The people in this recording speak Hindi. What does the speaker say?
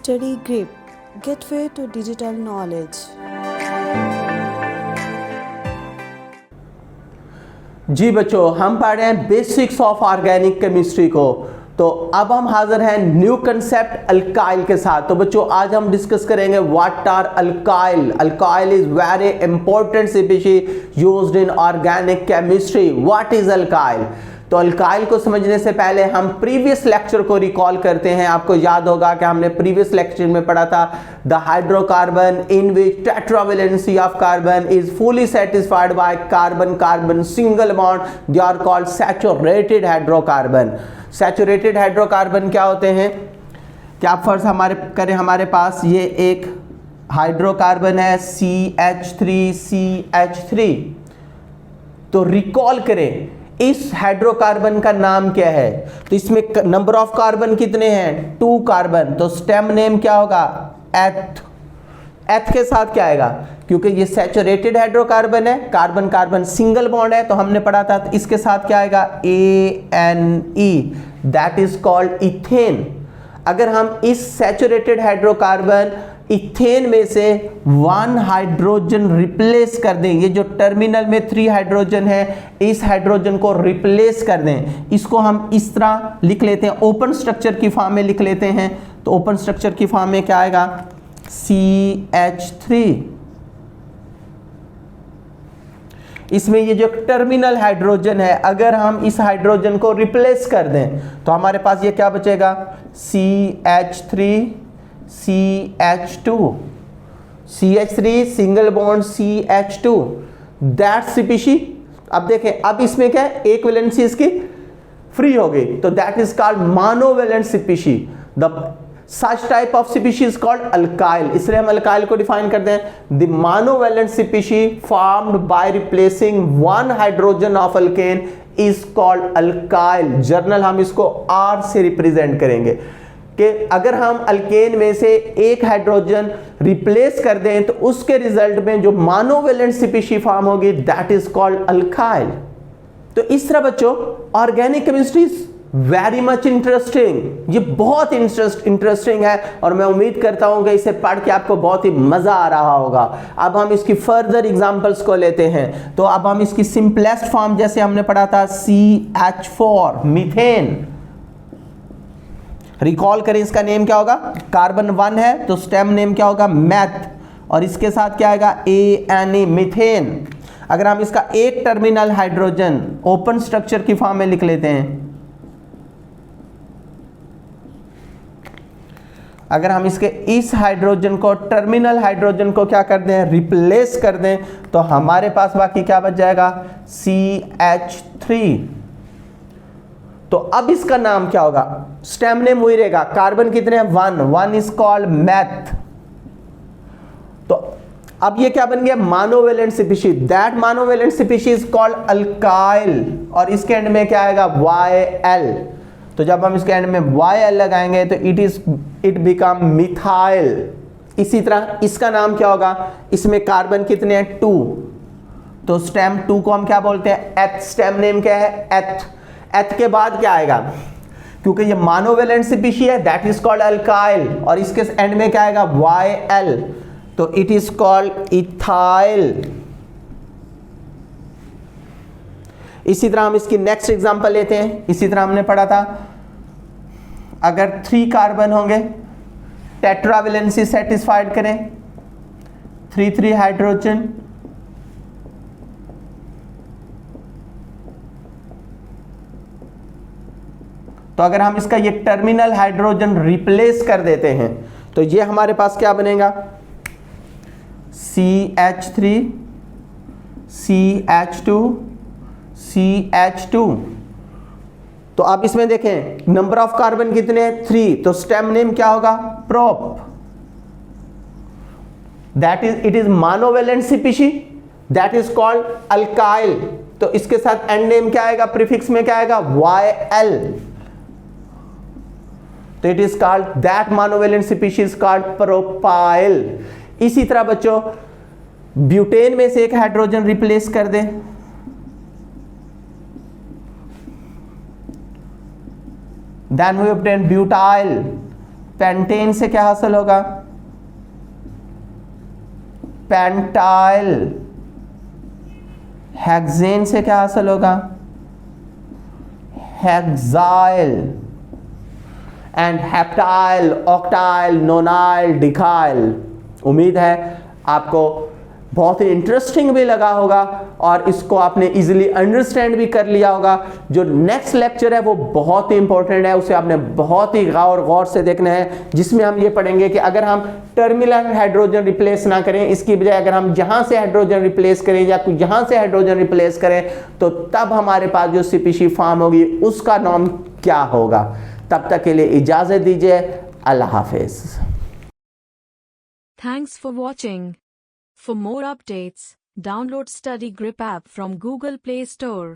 Study Grip. Gateway to Digital Knowledge. जी बच्चों, हम पढ़ रहे हैं बेसिक्स ऑफ ऑर्गेनिक केमिस्ट्री को। तो अब हम हाजिर हैं न्यू कंसेप्ट अल्काइल के साथ। तो बच्चों, आज हम डिस्कस करेंगे what are alkyl. Alkyl is very important species used in organic chemistry. What is alkyl? तो अल्काइल को समझने से पहले हम प्रीवियस लेक्चर को रिकॉल करते हैं। आपको याद होगा कि हमने प्रीवियस लेक्चर में पढ़ा था the hydrocarbon in which tetravalency of carbon is fully satisfied by carbon carbon single bond, they are called saturated hydrocarbon. Saturated hydrocarbon क्या होते हैं? क्या आप फर्स्ट हमारे पास ये एक हाइड्रोकार्बन है CH3CH3। तो रिकॉल करें इस हाइड्रोकार्बन का नाम क्या है। तो इसमें नंबर ऑफ कार्बन कितने हैं? 2 कार्बन। तो स्टेम नेम क्या होगा? एथ। एथ के साथ क्या आएगा? क्योंकि ये सैचुरेटेड हाइड्रोकार्बन है, कार्बन कार्बन सिंगल बॉन्ड है, तो हमने पढ़ा था, तो इसके साथ क्या आएगा? ANE, that is called ethane. अगर हम इस सैचुरेटेड हाइड्रोकार्बन इथेन में से 1 हाइड्रोजन रिप्लेस कर दें, ये जो टर्मिनल में 3 हाइड्रोजन है, इस हाइड्रोजन को रिप्लेस कर दें, इसको हम इस तरह लिख लेते हैं, ओपन स्ट्रक्चर की फॉर्म में लिख लेते हैं। तो ओपन स्ट्रक्चर की फॉर्म में क्या आएगा? CH3। इसमें ये जो टर्मिनल हाइड्रोजन है, अगर हम इस हाइड्रोजन को रिप्लेस कर दें तो हमारे पास ये क्या बचेगा? CH3CH2। CH3 single bond CH2, that species. अब देखें, अब इसमें क्या है? एक वैलेंसी इसकी फ्री हो गई, तो that is called monovalent species. The such type of species is called alkyl। इसलिए हम alkyl को डिफाइन करते हैं the monovalent species formed by replacing 1 hydrogen of alkane is called alkyl। Journal हम इसको R से रिप्रेजेंट करेंगे कि अगर हम अल्केन में से एक हाइड्रोजन रिप्लेस कर दें तो उसके रिजल्ट में जो मोनोवैलेंट स्पीशीज फॉर्म होगी, दैट इज कॉल्ड अल्काइल। तो इस तरह बच्चों, organic chemistry very much interesting. ये बहुत इंटरेस्टिंग है और मैं उम्मीद करता हूं कि इसे पढ़ के आपको बहुत ही मजा आ रहा होगा। अब हम इसकी फर्दर एग्जांपल्स को लेते हैं। तो अब हम इसकी सिंपलेस्ट फॉर्म, जैसे हमने पढ़ा था CH4 मीथेन, रिकॉल करें, इसका नेम क्या होगा? कार्बन 1 है तो स्टेम नेम क्या होगा? मैथ। और इसके साथ क्या आएगा? ANE, methane. अगर हम इसका एक टर्मिनल हाइड्रोजन ओपन स्ट्रक्चर की फॉर्म में लिख लेते हैं, अगर हम इसके इस हाइड्रोजन को, टर्मिनल हाइड्रोजन को क्या कर दें? रिप्लेस कर दें, तो हमारे पास बाकी क्या बच जाएगा? CH3। तो अब इसका नाम क्या होगा? स्टेम नेम वही रहेगा। कार्बन कितने हैं? 1 इज कॉल्ड मैथ। तो अब ये क्या बन गया? Monovalent species. That monovalent species called alkyl. और इसके एंड में क्या आएगा? YL। तो जब हम इसके एंड में YL लगाएंगे तो इट बिकम मिथाइल। इसी तरह इसका नाम क्या होगा? इसमें कार्बन कितने हैं? 2। तो स्टेम 2 को हम क्या बोलते हैं? एथ। स्टेम नेम क्या है? एथ। एथ के बाद क्या आएगा? क्योंकि ये मोनोवैलेंट स्पीशीज है, दैट इज कॉल्ड अल्काइल। और इसके एंड में क्या आएगा? YL। तो इट इज कॉल्ड इथाइल। इसी तरह हम इसकी नेक्स्ट एग्जांपल लेते हैं। इसी तरह हमने पढ़ा था, अगर 3 कार्बन होंगे, टेट्रावेलेंसी सेटिस्फाइड करें, 3 हाइड्रोजन, तो अगर हम इसका ये टर्मिनल हाइड्रोजन रिप्लेस कर देते हैं तो ये हमारे पास क्या बनेगा? CH3 CH2 CH2। तो आप इसमें देखें, नंबर ऑफ कार्बन कितने हैं? 3। तो स्टेम नेम क्या होगा? Prop. That is, it is monovalent species, that is called alkyl. तो इसके साथ एंड नेम क्या आएगा? प्रीफिक्स में क्या आएगा? YL। तो it is called, that monovalent species called propyl. इसी तरह बच्चों, ब्यूटेन में से एक हाइड्रोजन रिप्लेस कर दें, then we obtain butyl। Pentane से क्या हासिल होगा? पेंटाइल। हेक्सेन से क्या हासिल होगा? Hexyl. And heptyl, octyl, nonyl, decyl. उम्मीद है आपको बहुत ही इंटरेस्टिंग भी लगा होगा और इसको आपने इजीली अंडरस्टैंड भी कर लिया होगा। जो नेक्स्ट लेक्चर है वो बहुत ही इंपॉर्टेंट है, उसे आपने बहुत ही गौर से देखना है, जिसमें हम ये पढ़ेंगे कि अगर हम टर्मिनल हाइड्रोजन रिप्लेस ना करें, इसकी बजाय अगर हम जहां से हाइड्रोजन रिप्लेस करें या यहां से हाइड्रोजन रिप्लेस करें, तो तब हमारे पास जो सीपीसी फॉर्म होगी उसका नाम क्या होगा। तब तक के लिए इजाजत दीजिए, अल्लाह हाफिज। Thanks for watching. For more updates, download Study Grip app from Google Play Store.